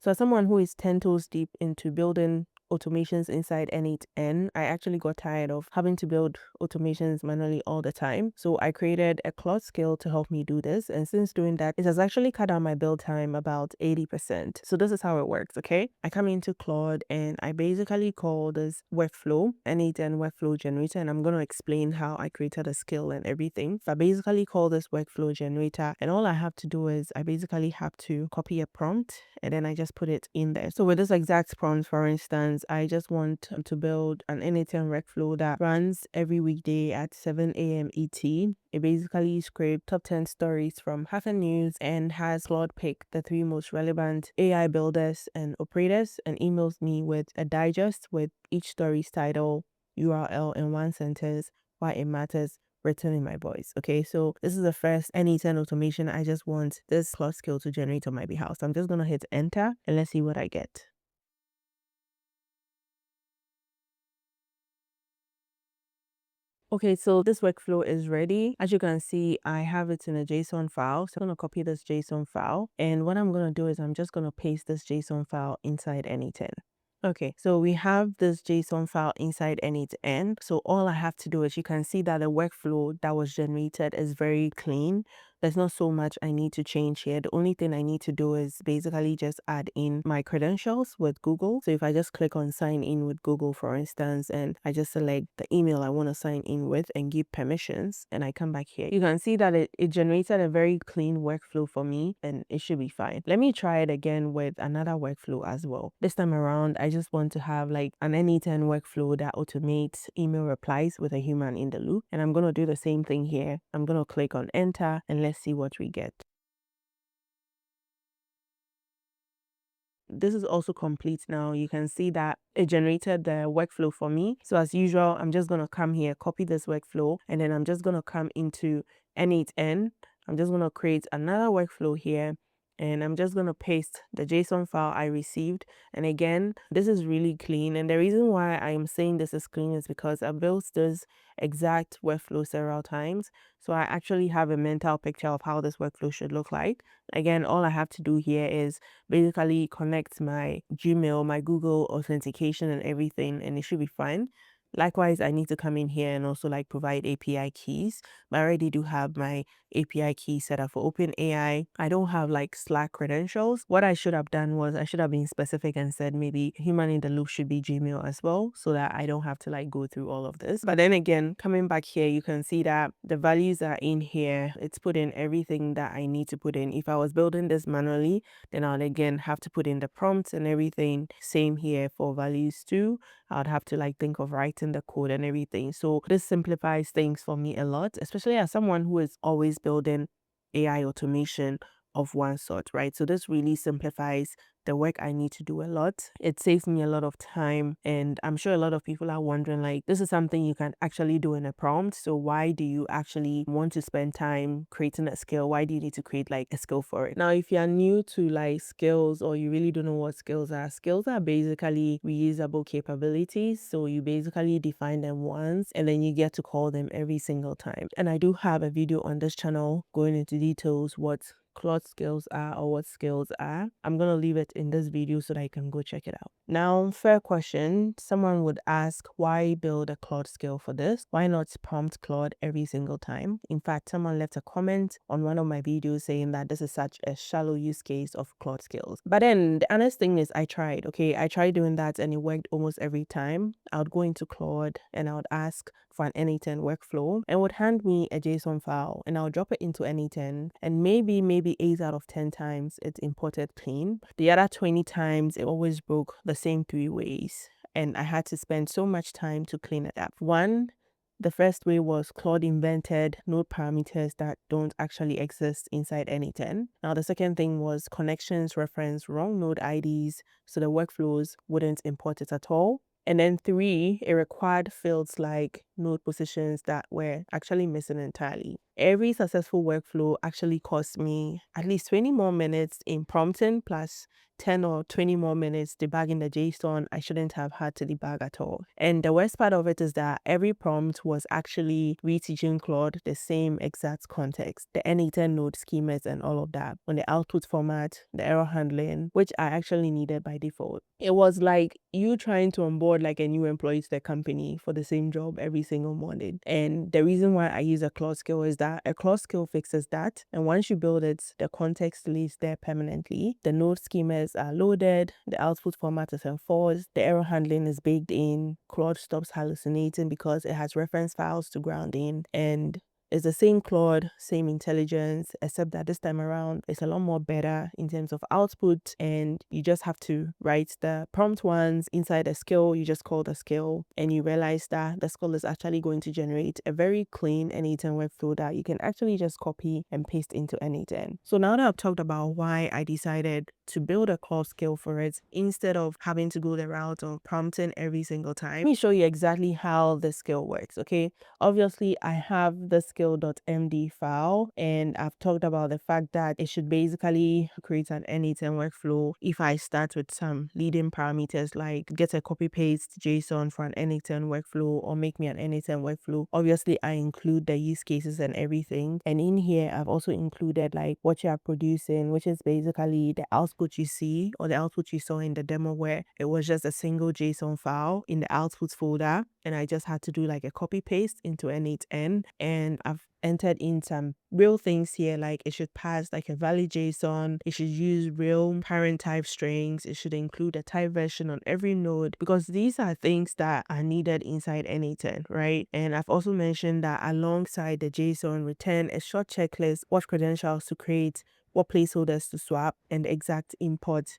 So as someone who is 10 toes deep into building automations inside n8n, I actually got tired of having to build automations manually all the time. So I created a Claude Skill to help me do this. And since doing that, it has actually cut down my build time about 80%. So this is how it works, okay? I come into Claude and I basically call this workflow, n8n workflow generator, and I'm going to explain how I created a skill and everything. So I basically call this workflow generator, and all I have to do is I basically have to copy a prompt and then I just put it in there. So with this exact prompt, for instance, I just want to build an n8n workflow that runs every weekday at 7 a.m. ET. It basically scrapes top 10 stories from Hacker News and has Claude pick the 3 most relevant AI builders and operators and emails me with a digest with each story's title, URL, and 1 sentence why it matters, written in my voice. Okay, so this is the first n8n automation. I just want this Claude Skill to generate on my behalf. So I'm just going to hit enter and let's see what I get. Okay, so this workflow is ready. As you can see, I have it in a JSON file. So I'm going to copy this JSON file. And what I'm going to do is I'm just going to paste this JSON file inside n8n. Okay, so we have this JSON file inside n8n. So all I have to do is you can see that the workflow that was generated is very clean. There's not so much I need to change here. The only thing I need to do is basically just add in my credentials with Google. So if I just click on sign in with Google, for instance, and I just select the email I want to sign in with and give permissions, and I come back here, you can see that it generated a very clean workflow for me and it should be fine. Let me try it again with another workflow as well. This time around, I just want to have like an n8n workflow that automates email replies with a human in the loop. And I'm going to do the same thing here. I'm going to click on enter and let's see what we get. This is also complete now. You can see that it generated the workflow for me. So as usual, I'm just going to come here, copy this workflow, and then I'm just going to come into n8n. I'm just going to create another workflow here. And I'm just going to paste the JSON file I received. And again, this is really clean. And the reason why I'm saying this is clean is because I built this exact workflow several times. So I actually have a mental picture of how this workflow should look like. Again, all I have to do here is basically connect my Gmail, my Google authentication and everything, and it should be fine. Likewise, I need to come in here and also like provide API keys. But I already do have my API key set up for OpenAI. I don't have like Slack credentials. What I should have done was I should have been specific and said maybe human in the loop should be Gmail as well, so that I don't have to like go through all of this. But then again, coming back here, you can see that the values are in here. It's put in everything that I need to put in. If I was building this manually, then I'll again have to put in the prompts and everything. Same here for values too. I'd have to like think of writing the code and everything. So this simplifies things for me a lot, especially as someone who is always building AI automation of one sort, right? So this really simplifies the work I need to do a lot. It saves me a lot of time, and I'm sure a lot of people are wondering like, this is something you can actually do in a prompt, so why do you actually want to spend time creating a skill? Why do you need to create like a skill for it? Now, if you're new to like skills or you really don't know what skills are basically reusable capabilities. So you basically define them once and then you get to call them every single time. And I do have a video on this channel going into details what Claude skills are or what skills are. I'm going to leave it in this video so that you can go check it out. Now, fair question. Someone would ask, why build a Claude skill for this? Why not prompt Claude every single time? In fact, someone left a comment on one of my videos saying that this is such a shallow use case of Claude skills. But then the honest thing is I tried doing that and it worked almost every time. I would go into Claude and I would ask for an n8n workflow and would hand me a JSON file and I'll drop it into n8n and maybe 8 out of 10 times it's imported clean. The other 20 times it always broke the same 3 ways and I had to spend so much time to clean it up. One, the first way was Claude invented node parameters that don't actually exist inside n8n. Now the second thing was connections reference wrong node IDs, so the workflows wouldn't import it at all. And then 3, it required fields like node positions that were actually missing entirely. Every successful workflow actually cost me at least 20 more minutes in prompting plus 10 or 20 more minutes debugging the JSON I shouldn't have had to debug at all. And the worst part of it is that every prompt was actually reteaching Claude the same exact context, the n8n node schemas and all of that, on the output format, the error handling, which I actually needed by default. It was like you trying to onboard like a new employee to the company for the same job every single morning. And the reason why I use a Claude Skill is that a Claude Skill fixes that. And once you build it, the context lives there permanently. The node schemas are loaded, the output format is enforced, the error handling is baked in, Claude stops hallucinating because it has reference files to ground in, and it's the same Claude, same intelligence, except that this time around it's a lot more better in terms of output, and you just have to write the prompt ones inside a skill. You just call the skill and you realize that the skill is actually going to generate a very clean n8n workflow that you can actually just copy and paste into n8n. So now that I've talked about why I decided to build a Claude skill for it instead of having to go the route of prompting every single time, let me show you exactly how the skill works. Okay, obviously I have the skill.md file, and I've talked about the fact that it should basically create an n8n workflow if I start with some leading parameters like get a copy paste JSON for an n8n workflow or make me an n8n workflow. Obviously I include the use cases and everything, and in here I've also included like what you are producing, which is basically the output you see or the output you saw in the demo where it was just a single JSON file in the outputs folder, and I just had to do like a copy paste into n8n, and I've entered in some real things here, like it should pass like a valid JSON, it should use real parent type strings, it should include a type version on every node, because these are things that are needed inside n8n, right? And I've also mentioned that alongside the JSON, return a short checklist, what credentials to create, what placeholders to swap, and the exact import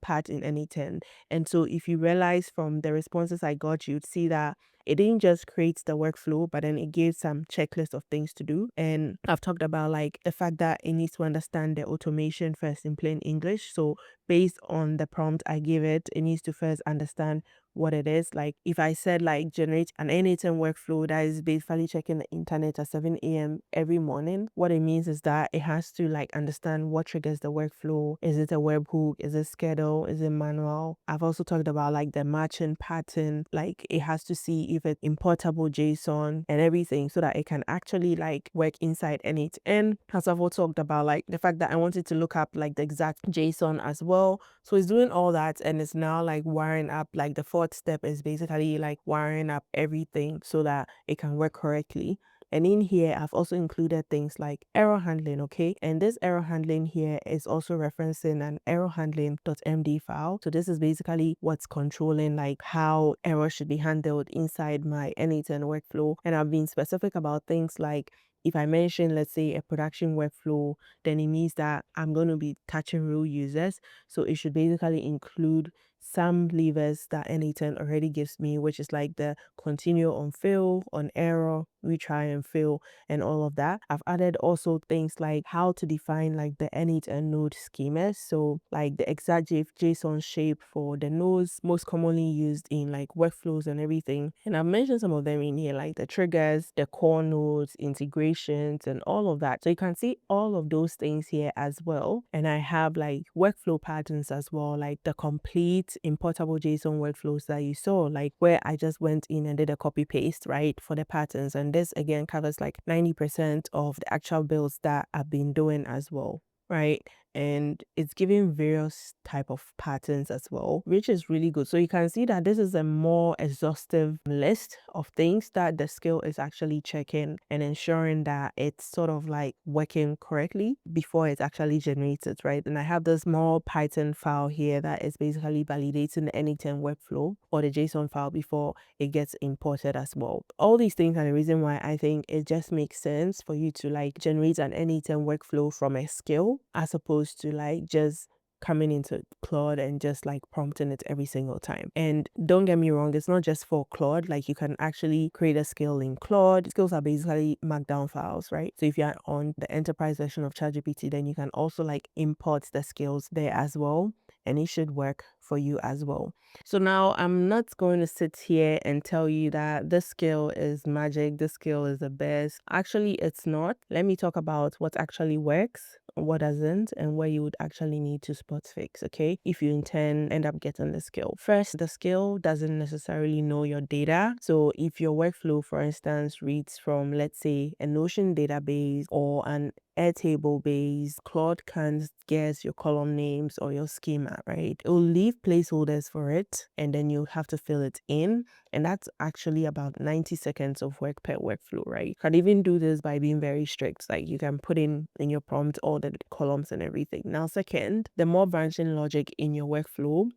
path in n8n. And so if you realize from the responses I got, you'd see that it didn't just create the workflow, but then it gave some checklist of things to do. And I've talked about like the fact that it needs to understand the automation first in plain English. So based on the prompt I give it, it needs to first understand what it is. Like if I said like generate an n8n workflow that is basically checking the internet at 7 a.m. every morning, what it means is that it has to like understand what triggers the workflow. Is it a webhook? Is it schedule? Is it manual? I've also talked about like the matching pattern, like it has to see if it's importable JSON and everything so that it can actually like work inside n8n. As I've also talked about like the fact that I wanted to look up like the exact JSON as well. So it's doing all that, and it's now like wiring up, like the fourth step is basically like wiring up everything so that it can work correctly. And in here, I've also included things like error handling, okay? And this error handling here is also referencing an error handling.md file. So this is basically what's controlling like how errors should be handled inside my n8n workflow. And I've been specific about things like if I mention, let's say, a production workflow, then it means that I'm going to be touching real users. So it should basically include some levers that n8n already gives me, which is like the continue on fail, on error, retry and fail, and all of that. I've added also things like how to define like the n8n node schemas. So like the exact JSON shape for the nodes most commonly used in like workflows and everything. And I've mentioned some of them in here, like the triggers, the core nodes, integrations, and all of that. So you can see all of those things here as well. And I have like workflow patterns as well, like the complete importable JSON workflows that you saw, like where I just went in and did a copy paste, right, for the patterns. And this again covers like 90% of the actual builds that I've been doing as well, right? And it's giving various type of patterns as well, which is really good. So you can see that this is a more exhaustive list of things that the skill is actually checking and ensuring that it's sort of like working correctly before it's actually generated, right? And I have this small Python file here that is basically validating the n8n workflow or the JSON file before it gets imported as well. All these things are the reason why I think it just makes sense for you to like generate an n8n workflow from a skill as opposed to like just coming into Claude and just like prompting it every single time. And don't get me wrong, it's not just for Claude. Like you can actually create a skill in Claude. Skills are basically markdown files, right? So if you're on the enterprise version of ChatGPT, then you can also like import the skills there as well, and it should work for you as well. So now I'm not going to sit here and tell you that this skill is magic, this skill is the best. Actually, it's not. Let me talk about what actually works, what doesn't, and where you would actually need to spot fix, okay? If you end up getting the skill. First, the skill doesn't necessarily know your data. So if your workflow, for instance, reads from, let's say, a Notion database or an Airtable base, Claude can't guess your column names or your schema, right? It will leave placeholders for it, and then you have to fill it in. And that's actually about 90 seconds of work per workflow, right? You can even do this by being very strict. Like you can put in your prompt all the columns and everything. Now, second, the more branching logic in your workflow,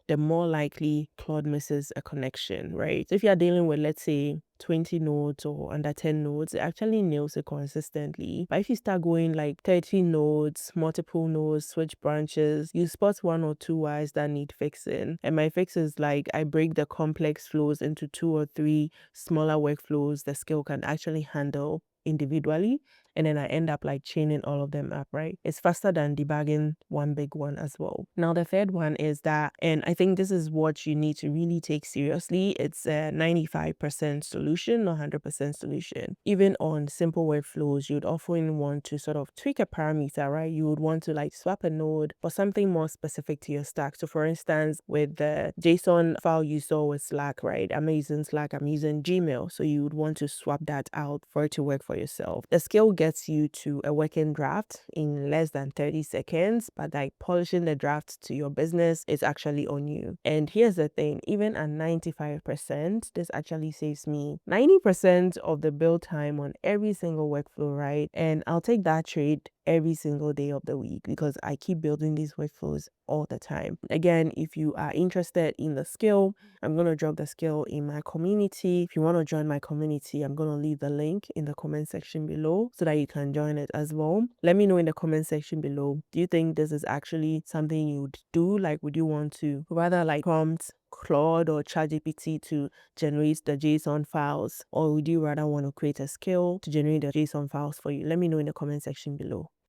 the more likely Claude misses a connection, right? So if you're dealing with, let's say, 20 nodes or under 10 nodes, it actually nails it consistently. But if you start going like 30 nodes, multiple nodes, switch branches, you spot one or two Ys that need fixing. And my fix is like I break the complex flows into 2 or 3 smaller workflows the skill can actually handle individually, and then I end up like chaining all of them up, right? It's faster than debugging one big one as well. Now, the third one is that, and I think this is what you need to really take seriously, it's a 95% solution, not 100% solution. Even on simple workflows, you'd often want to sort of tweak a parameter, right? You would want to like swap a node for something more specific to your stack. So for instance, with the JSON file you saw with Slack, right? I'm not using Slack, I'm using Gmail. So you would want to swap that out for it to work for yourself. The skill gets you to a working draft in less than 30 seconds, but like polishing the draft to your business is actually on you. And here's the thing, even at 95%, this actually saves me 90% of the build time on every single workflow, right? And I'll take that trade every single day of the week because I keep building these workflows all the time. Again, if you are interested in the skill, I'm going to drop the skill in my community. If you want to join my community, I'm going to leave the link in the comment section below so that you can join it as well. Let me know in the comment section below, do you think this is actually something you would do? Like, would you want to rather like prompt Claude or ChatGPT to generate the JSON files, or would you rather want to create a skill to generate the JSON files for you? Let me know in the comment section below.